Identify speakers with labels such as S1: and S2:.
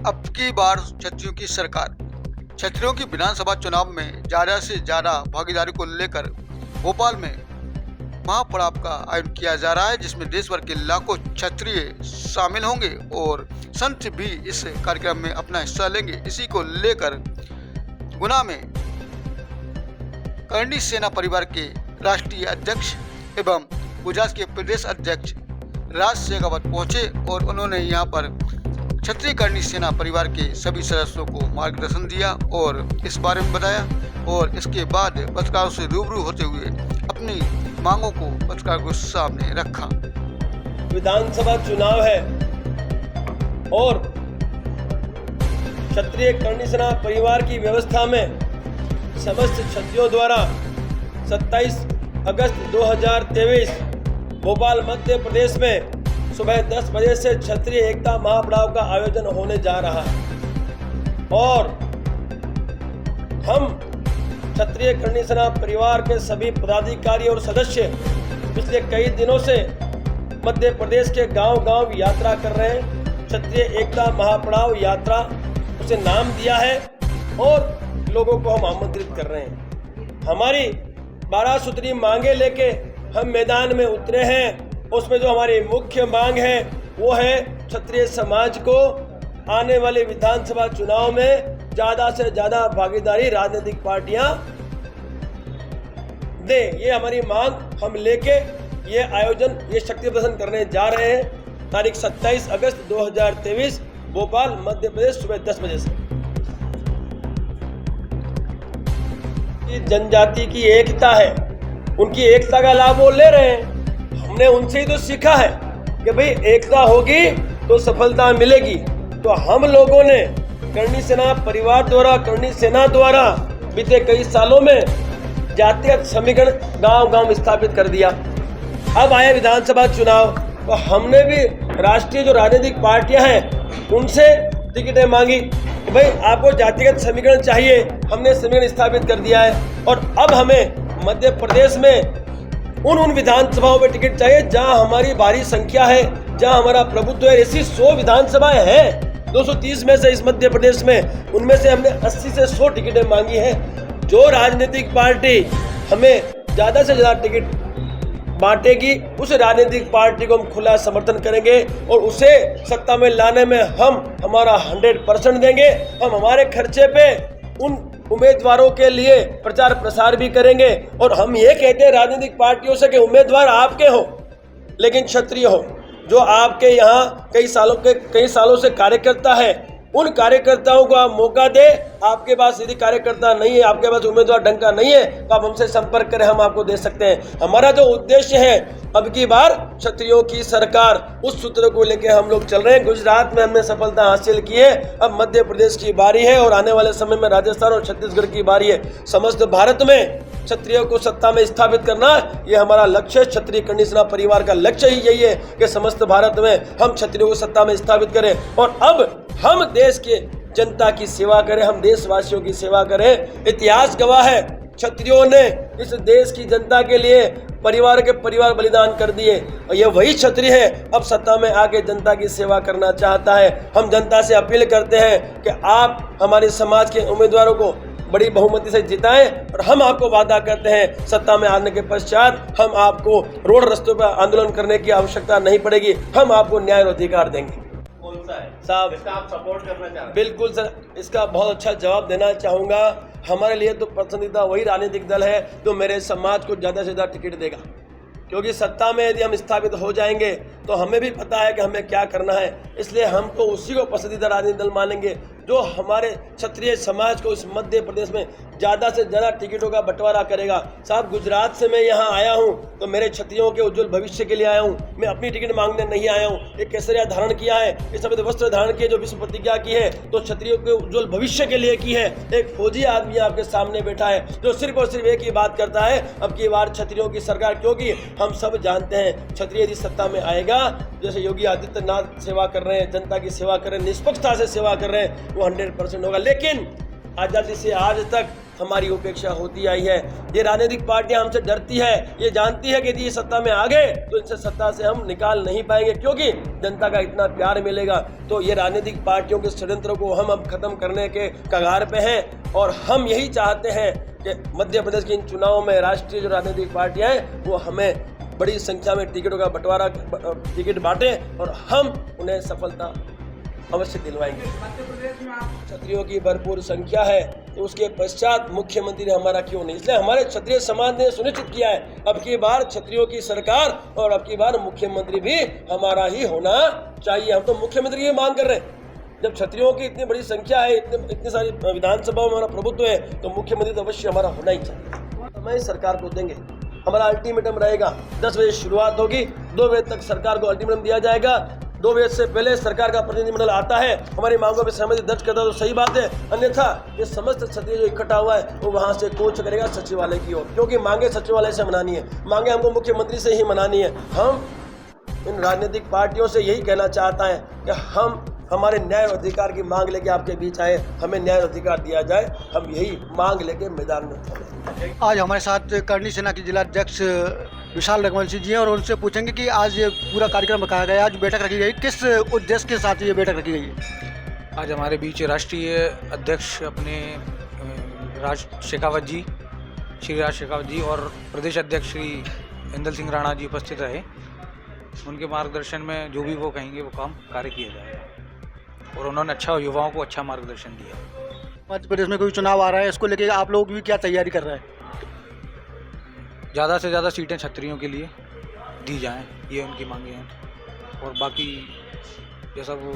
S1: अब की बार छत्रियों की सरकार। छत्रियों की विधानसभा चुनाव में ज्यादा से ज्यादा भागीदारी को लेकर भोपाल में महापड़ाव का आयोजन किया जा रहा है, जिसमें देश भर के लाखों क्षत्रिय शामिल होंगे और संत भी इस कार्यक्रम में अपना हिस्सा लेंगे। इसी को लेकर गुना में करणी सेना परिवार के राष्ट्रीय अध्यक्ष एवं गुजरात के प्रदेश अध्यक्ष राज शेखावत पहुंचे और उन्होंने यहां पर क्षत्रिय करणी सेना परिवार के सभी सदस्यों को मार्गदर्शन दिया और इस बारे में बताया और इसके बाद पत्रकारों से रूबरू होते हुए अपनी मांगों को पत्रकारों के सामने रखा।
S2: विधानसभा चुनाव है और क्षत्रिय करणी सेना परिवार की व्यवस्था में समस्त क्षत्रियों द्वारा 27 अगस्त 2023 भोपाल मध्य प्रदेश में सुबह 10 बजे से क्षत्रिय एकता महापड़ाव का आयोजन होने जा रहा है और हम क्षत्रिय करणी सेना परिवार के सभी पदाधिकारी और सदस्य पिछले कई दिनों से मध्य प्रदेश के गांव-गांव यात्रा कर रहे हैं। क्षत्रिय एकता महापड़ाव यात्रा उसे नाम दिया है और लोगों को हम आमंत्रित कर रहे हैं। हमारी 12 सूत्री मांगे लेके हम मैदान में उतरे हैं। उसमें जो हमारी मुख्य मांग है वो है क्षत्रिय समाज को आने वाले विधानसभा चुनाव में ज़्यादा से ज़्यादा भागीदारी राजनीतिक पार्टियां दे। ये हमारी मांग हम लेके ये आयोजन, ये शक्ति प्रदर्शन करने जा रहे हैं तारीख 27 अगस्त 2023 भोपाल मध्य प्रदेश सुबह 10 बजे से। जनजाति की एकता है, उनकी एकता का लाभ वो ले रहे हैं। हमने उनसे ही तो सीखा है कि भाई एकता होगी तो सफलता मिलेगी। तो हम लोगों ने करणी सेना परिवार द्वारा, करणी सेना द्वारा बीते कई सालों में जातिगत समीकरण गांव-गांव स्थापित कर दिया। अब आया विधानसभा चुनाव तो हमने भी राष्ट्रीय जो राजनीतिक पार्टियां हैं उनसे टिकटें मांगी कि भाई आपको जातिगत समीकरण चाहिए। हमने समीकरण स्थापित कर दिया है और अब हमें मध्य प्रदेश में उन विधानसभाओं में टिकट चाहिए जहां हमारी भारी संख्या है, जहां हमारा प्रभुत्व है। ऐसी 100 विधानसभाएं हैं 230 में से इस मध्य प्रदेश में, उनमें से हमने 80 से 100 टिकटें मांगी हैं। जो राजनीतिक पार्टी हमें ज़्यादा से ज़्यादा टिकट बांटेगी उस राजनीतिक पार्टी को हम खुला समर्थन करेंगे और उसे सत्ता में लाने में हम हमारा 100% देंगे। हम हमारे खर्चे पे उन उम्मीदवारों के लिए प्रचार प्रसार भी करेंगे और हम ये कहते हैं राजनीतिक पार्टियों से कि उम्मीदवार आपके हो लेकिन क्षत्रिय हो, जो आपके यहाँ कई सालों से कार्यकर्ता है। उन कार्यकर्ताओं को आप मौका दे। आपके पास यदि कार्यकर्ता नहीं है, आपके पास उम्मीदवार ढंग का नहीं है तो आप हमसे संपर्क करें, हम आपको दे सकते हैं। हमारा जो उद्देश्य है अब की बार क्षत्रियों की सरकार, उस सूत्र को लेकर हम लोग चल रहे हैं। गुजरात में हमने सफलता हासिल की है, अब मध्य प्रदेश की बारी है और आने वाले समय में राजस्थान और छत्तीसगढ़ की बारी है। समस्त भारत में क्षत्रियों को सत्ता में स्थापित करना ये हमारा लक्ष्य है। क्षत्रिय करणी सेना परिवार का लक्ष्य ही यही है कि समस्त भारत में हम क्षत्रियों को सत्ता में स्थापित करें और अब हम देश के जनता की सेवा करें, हम देशवासियों की सेवा करें। इतिहास गवाह है, क्षत्रियों ने इस देश की जनता के लिए परिवार के परिवार बलिदान कर दिए और ये वही क्षत्रिय है अब सत्ता में आके जनता की सेवा करना चाहता है। हम जनता से अपील करते हैं कि आप हमारे समाज के उम्मीदवारों को बड़ी बहुमति से जिताएं और हम आपको वादा करते हैं सत्ता में आने के पश्चात हम आपको रोड रस्तों पर आंदोलन करने की आवश्यकता नहीं पड़ेगी। हम आपको न्याय और अधिकार देंगे। साहब
S3: इसका आप सपोर्ट करना चाहते हैं?
S2: बिल्कुल सर, इसका बहुत अच्छा जवाब देना चाहूँगा। हमारे लिए तो पसंदीदा वही राजनीतिक दल है जो मेरे समाज को ज़्यादा से ज़्यादा टिकट देगा, क्योंकि सत्ता में यदि हम स्थापित हो जाएंगे तो हमें भी पता है कि हमें क्या करना है। इसलिए हम तो उसी को पसंदीदा राजनीतिक दल मानेंगे जो हमारे क्षत्रिय समाज को इस मध्य प्रदेश में ज़्यादा से ज़्यादा टिकटों का बंटवारा करेगा। साहब, गुजरात से मैं यहाँ आया हूँ तो मेरे क्षत्रियों के उज्जवल भविष्य के लिए आया हूँ। मैं अपनी टिकट मांगने नहीं आया हूँ। एक केसरिया धारण किया है, इस सफेद वस्त्र धारण किए, जो विश्व प्रतिज्ञा की है तो क्षत्रियों के उज्जवल भविष्य के लिए की है। एक फौजी आदमी आपके सामने बैठा है जो सिर्फ और सिर्फ एक ही बात करता है, अब की बार क्षत्रियों की सरकार, क्योंकि हम सब जानते हैं क्षत्रिय यदि सत्ता में आएगा, जैसे योगी आदित्यनाथ सेवा कर रहे हैं, जनता की सेवा कर रहे हैं, निष्पक्षता से सेवा कर रहे हैं, वो 100% होगा। लेकिन आज़ादी से आज तक हमारी उपेक्षा होती आई है। ये राजनीतिक पार्टियां हमसे डरती है, ये जानती है कि यदि ये सत्ता में आ गए तो इनसे सत्ता से हम निकाल नहीं पाएंगे, क्योंकि जनता का इतना प्यार मिलेगा। तो ये राजनीतिक पार्टियों के षड्यंत्र को हम अब खत्म करने के कगार पे हैं और हम यही चाहते हैं कि मध्य प्रदेश के इन चुनावों में राष्ट्रीय जो राजनीतिक पार्टियां हैं वो हमें बड़ी संख्या में टिकटों का बंटवारा टिकट बांटे और हम उन्हें सफलता अवश्य दिलवाएंगे। क्षत्रियों की भरपूर संख्या है तो उसके पश्चात मुख्यमंत्री हमारा क्यों नहीं, इसलिए हमारे क्षत्रिय समाज ने सुनिश्चित किया है अब की बार क्षत्रियों की सरकार और अब की बार मुख्यमंत्री भी हमारा ही होना चाहिए। हम तो मुख्यमंत्री की मांग कर रहे हैं। जब क्षत्रियों की इतनी बड़ी संख्या है, इतनी सारी विधानसभा में हमारा प्रभुत्व है, तो मुख्यमंत्री तो अवश्य हमारा होना ही चाहिए। हमें सरकार को देंगे, हमारा अल्टीमेटम रहेगा। 10 बजे शुरुआत होगी, 2 बजे तक सरकार को अल्टीमेटम दिया जाएगा। 2 बजे से पहले सरकार का प्रतिनिधिमंडल आता है, हमारी मांगों पर सहमति दर्ज करता है तो सही बात है, अन्यथा ये समस्त क्षत्रिय जो इकट्ठा हुआ है वो वहाँ से कूच करेगा सचिवालय की ओर, क्योंकि मांगे सचिवालय से मनानी है, मांगे हमको मुख्यमंत्री से ही मनानी है। हम इन राजनीतिक पार्टियों से यही कहना चाहता है कि हम हमारे न्याय और अधिकार की मांग लेके आपके बीच आए, हमें न्याय और अधिकार दिया जाए, हम यही मांग लेके मैदान में उतरे।
S1: आज हमारे साथ करनी सेना के जिला अध्यक्ष विशाल रघुवंशी जी हैं और उनसे पूछेंगे कि आज ये पूरा कार्यक्रम रखा गया, आज बैठक रखी गई, किस उद्देश्य के साथ ये बैठक रखी गई है?
S3: आज हमारे बीच राष्ट्रीय अध्यक्ष अपने राज शेखावत जी, श्री राज शेखावत जी और प्रदेश अध्यक्ष श्री इंदल सिंह राणा जी उपस्थित रहे। उनके मार्गदर्शन में जो भी वो कहेंगे वो काम कार्य किया जाएगा और उन्होंने अच्छा युवाओं को अच्छा मार्गदर्शन दिया।
S1: मध्य प्रदेश में कोई चुनाव आ रहा है, इसको लेकर आप लोग भी क्या तैयारी कर रहे हैं?
S3: ज़्यादा से ज़्यादा सीटें क्षत्रियों के लिए दी जाएं, ये उनकी मांगे हैं और बाकी जैसा वो